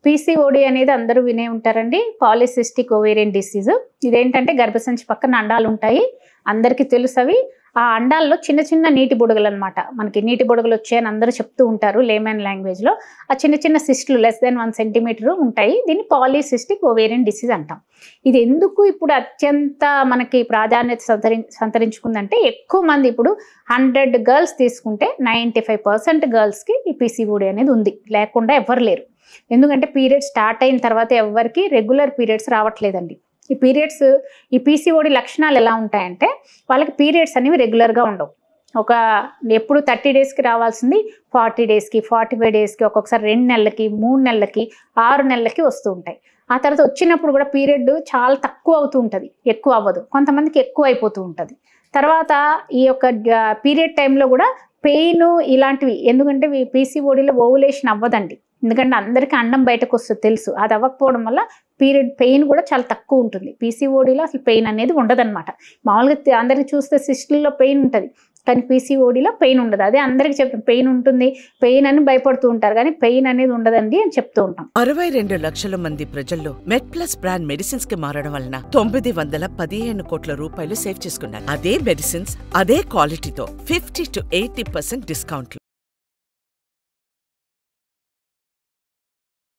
PCOD అనేది అందరూ వినే ఉంటారండి. Polycystic ovarian disease. ఇదేంటంటే గర్భసంచి పక్కన అండాలు ఉంటాయి. అందరికీ తెలుసు అవి. ఆ అండాల్లో చిన్న చిన్న నీటి బుడగలు అనమాట. మనకి నీటి బుడగలు వచ్చాయని అందరూ చెప్తూ ఉంటారు లేమన్ లాంగ్వేజ్లో. ఆ చిన్న చిన్న సిస్టులు లెస్ దెన్ 1 సెంటీమీటర్ ఉంటాయి. దీన్ని పాలిసిస్టిక్ ఓవేరియన్ డిసీజ్ అంటాం. ఇది ఎందుకు ఇప్పుడు అత్యంత మనకి ప్రాధాన్యత సంతరించుకుందంటే ఎక్కువ మంది ఇప్పుడు 100 గర్ల్స్ తీసుకుంటే 95% గర్ల్స్కి ఈ పీసీఓడి అనేది ఉంది. లేకుండా ఎవరు లేరు. ఎందుకంటే పీరియడ్స్ స్టార్ట్ అయిన తర్వాత ఎవరికి రెగ్యులర్ పీరియడ్స్ రావట్లేదండి. ఈ పీసీఓడి లక్షణాలు ఎలా ఉంటాయంటే వాళ్ళకి పీరియడ్స్ అనేవి రెగ్యులర్గా ఉండవు. ఎప్పుడు 30 డేస్కి రావాల్సింది 40 డేస్కి, 45 డేస్కి, ఒక్కొక్కసారి 2 నెలలకి, 3 నెలలకి, 6 నెలలకి వస్తూ ఉంటాయి. ఆ తర్వాత వచ్చినప్పుడు కూడా పీరియడ్ చాలా తక్కువ అవుతూ ఉంటుంది, ఎక్కువ అవ్వదు. కొంతమందికి ఎక్కువ అయిపోతూ ఉంటుంది. తర్వాత ఈ యొక్క పీరియడ్ టైంలో కూడా పెయిన్ ఇలాంటివి, ఎందుకంటే పీసీఓడిలో ఓవులేషన్ అవ్వదండి. ఎందుకంటే అందరికీ అండం బయటకు వస్తుంది తెలుసు. అది అవ్వకపోవడం వల్ల పీరియడ్ పెయిన్ కూడా చాలా తక్కువ ఉంటుంది. పీసీఓడిలో అసలు పెయిన్ అనేది ఉండదన్నమాట. మామూలుగా అందరికీ చూస్తే సిస్టుల్లో పెయిన్ ఉంటుంది, కానీ పీసీఓడిలో పెయిన్ ఉండదు. అదే అందరికీ చెప్తాం పెయిన్ ఉంటుంది, పెయిన్ అని భయపడుతూ ఉంటారు, కానీ పెయిన్ అనేది ఉండదండి అని చెప్తూ ఉంటాం. 62 లక్షల మంది ప్రజల్లో మెడ్ప్లస్ బ్రాండ్ మెడిసిన్స్ కి మారడం వలన 915 కోట్ల రూపాయలు సేవ్ చేసుకున్నారు. అదే మెడిసిన్స్ అదే క్వాలిటీతో 50 to 80% డిస్కౌంట్లు.